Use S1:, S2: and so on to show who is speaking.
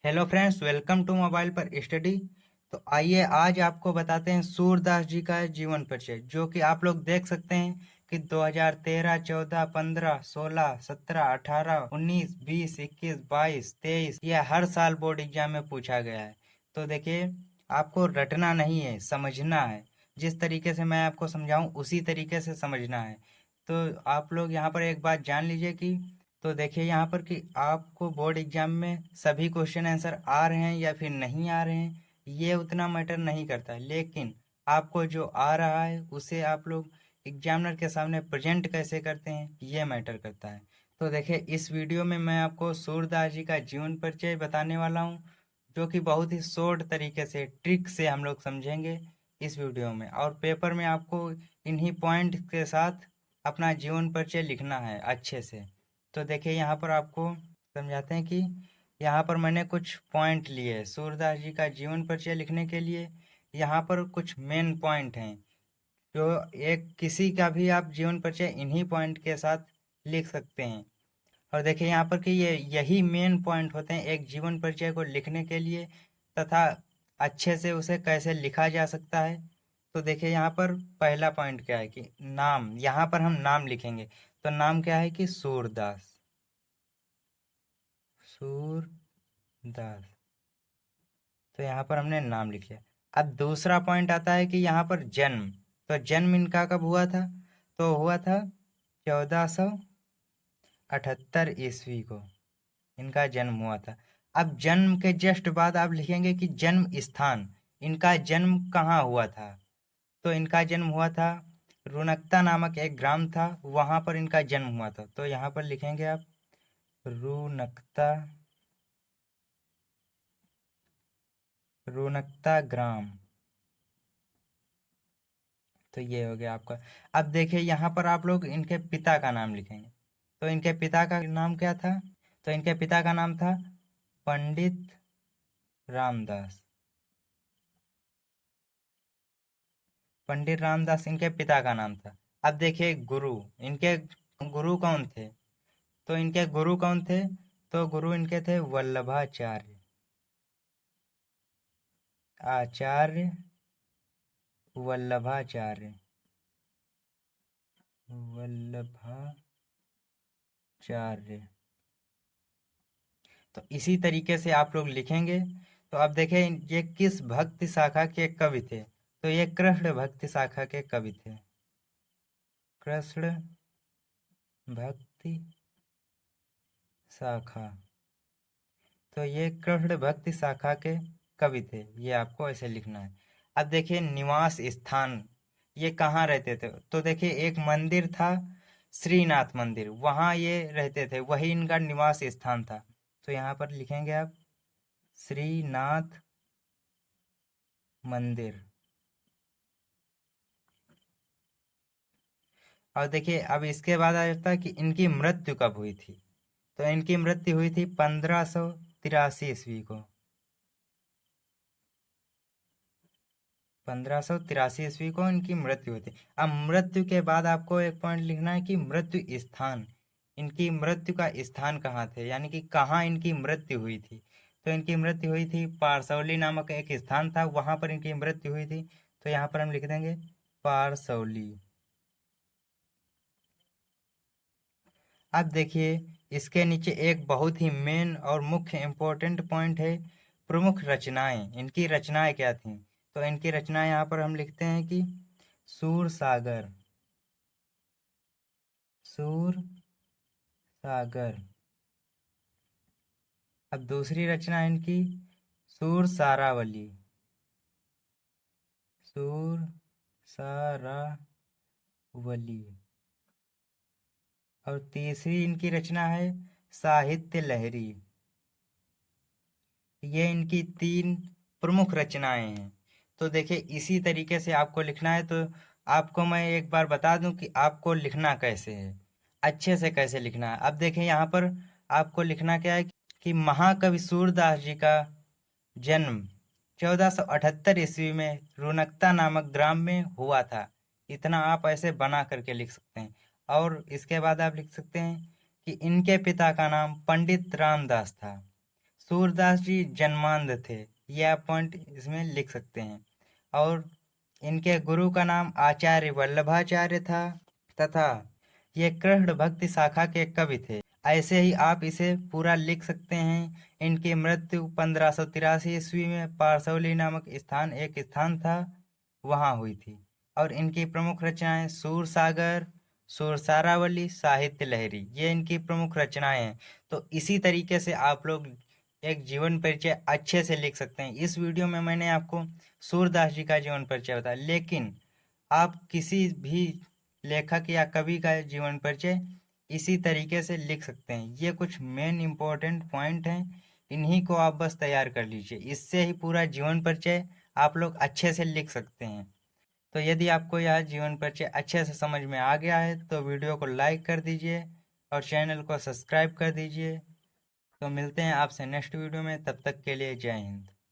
S1: Hello friends, welcome to mobile पर study. तो आइए आज आपको बताते हैं सूरदास जी का जीवन परिचय, जो कि आप लोग देख सकते हैं कि 2013, 14, 15, 16, 17, 18, 19, 20, 21, 22, 23 यह हर साल बोर्ड एग्जाम में पूछा गया है। तो देखिए, आपको रटना नहीं है, समझना है। जिस तरीके से मैं आपको समझाऊं उसी तरीके से समझना है। तो आप लोग यहाँ पर एक बात जान लीजिए कि तो देखिए यहाँ पर कि आपको बोर्ड एग्जाम में सभी क्वेश्चन आंसर आ रहे हैं या फिर नहीं आ रहे हैं, ये उतना मैटर नहीं करता, लेकिन आपको जो आ रहा है उसे आप लोग एग्जामिनर के सामने प्रेजेंट कैसे करते हैं ये मैटर करता है। तो देखिए, इस वीडियो में मैं आपको सूरदास जी का जीवन परिचय बताने वाला हूँ, जो कि बहुत ही शॉर्ट तरीके से ट्रिक से हम लोग समझेंगे इस वीडियो में, और पेपर में आपको इन्हीं पॉइंट के साथ अपना जीवन परिचय लिखना है अच्छे से। तो देखिए यहाँ पर आपको समझाते हैं कि यहाँ पर मैंने कुछ पॉइंट लिए सूरदास जी का जीवन परिचय लिखने के लिए। यहाँ पर कुछ मेन पॉइंट हैं, जो एक किसी का भी आप जीवन परिचय इन्हीं पॉइंट के साथ लिख सकते हैं। और देखिए यहाँ पर कि ये यही मेन पॉइंट होते हैं एक जीवन परिचय को लिखने के लिए, तथा अच्छे से उसे कैसे लिखा जा सकता है। तो देखिए यहाँ पर पहला पॉइंट क्या है कि नाम, यहाँ पर हम नाम लिखेंगे। तो नाम क्या है कि सूरदास, सूरदास। तो यहाँ पर हमने नाम लिख लिया। अब दूसरा पॉइंट आता है कि यहाँ पर जन्म। तो जन्म इनका कब हुआ था? तो हुआ था 1478 ईस्वी को इनका जन्म हुआ था। अब जन्म के जस्ट बाद आप लिखेंगे कि जन्म स्थान, इनका जन्म कहाँ हुआ था? तो इनका जन्म हुआ था रुनकता नामक एक ग्राम था, वहां पर इनका जन्म हुआ था। तो यहाँ पर लिखेंगे आप रुनकता, रुनकता ग्राम। तो ये हो गया आपका। अब देखिए यहाँ पर आप लोग इनके पिता का नाम लिखेंगे। तो इनके पिता का नाम क्या था? तो इनके पिता का नाम था पंडित रामदास। पंडित रामदास इनके पिता का नाम था। अब देखिए गुरु, इनके गुरु कौन थे? तो इनके गुरु कौन थे? तो गुरु इनके थे वल्लभाचार्य, आचार्य वल्लभाचार्य, वल्लभाचार्य। तो इसी तरीके से आप लोग लिखेंगे। तो अब देखें ये किस भक्ति शाखा के कवि थे? तो ये कृष्ण भक्ति शाखा के कवि थे, कृष्ण भक्ति शाखा। तो ये कृष्ण भक्ति शाखा के कवि थे, ये आपको ऐसे लिखना है। अब देखिए निवास स्थान, ये कहाँ रहते थे? तो देखिए एक मंदिर था श्रीनाथ मंदिर, वहाँ ये रहते थे, वही इनका निवास स्थान था। तो यहाँ पर लिखेंगे आप श्रीनाथ मंदिर। और देखिए अब इसके बाद आ जाता है कि इनकी मृत्यु कब हुई थी। तो इनकी मृत्यु हुई थी 1583 ईस्वी को, 1583 ईस्वी को इनकी मृत्यु हुई थी। अब मृत्यु के बाद आपको एक पॉइंट लिखना है कि मृत्यु स्थान, इनकी मृत्यु का स्थान कहाँ थे, यानी कि कहाँ इनकी मृत्यु हुई थी। तो इनकी मृत्यु हुई थी पारसौली नामक एक स्थान था, वहां पर इनकी मृत्यु हुई थी। तो यहाँ पर हम लिख देंगे पारसौली। अब देखिए इसके नीचे एक बहुत ही मेन और मुख्य इम्पोर्टेंट पॉइंट है, प्रमुख रचनाएं। इनकी रचनाएं क्या थीं? तो इनकी रचनाएं यहाँ पर हम लिखते हैं कि सूर सागर, सूर सागर। अब दूसरी रचना है इनकी सूर सारावली, सूर सारावली। और तीसरी इनकी रचना है साहित्य लहरी। ये इनकी तीन प्रमुख रचनाएं हैं। तो देखिए इसी तरीके से आपको लिखना है। तो आपको मैं एक बार बता दूं कि आपको लिखना कैसे है, अच्छे से कैसे लिखना है। अब देखिए यहाँ पर आपको लिखना क्या है कि महाकवि सूरदास जी का जन्म 1478 ईस्वी में रुनकता नामक ग्राम में हुआ था। इतना आप ऐसे बना करके लिख सकते हैं। और इसके बाद आप लिख सकते हैं कि इनके पिता का नाम पंडित रामदास था। सूरदास जी जन्मांध थे, ये आप पॉइंट इसमें लिख सकते हैं। और इनके गुरु का नाम आचार्य वल्लभाचार्य था तथा ये कृष्ण भक्ति शाखा के कवि थे। ऐसे ही आप इसे पूरा लिख सकते हैं। इनकी मृत्यु 1583 ईस्वी में पारसौली नामक एक स्थान था, वहां हुई थी। और इनकी प्रमुख रचनाएं सूर सागर, सूर सारावली, साहित्य लहरी, ये इनकी प्रमुख रचनाएं हैं। तो इसी तरीके से आप लोग एक जीवन परिचय अच्छे से लिख सकते हैं। इस वीडियो में मैंने आपको सूरदास जी का जीवन परिचय बताया, लेकिन आप किसी भी लेखक या कवि का जीवन परिचय इसी तरीके से लिख सकते हैं। ये कुछ मेन इंपॉर्टेंट पॉइंट हैं, इन्हीं को आप बस तैयार कर लीजिए, इससे ही पूरा जीवन परिचय आप लोग अच्छे से लिख सकते हैं। तो यदि आपको यह जीवन परिचय अच्छे से समझ में आ गया है तो वीडियो को लाइक कर दीजिए और चैनल को सब्सक्राइब कर दीजिए। तो मिलते हैं आपसे नेक्स्ट वीडियो में, तब तक के लिए जय हिंद।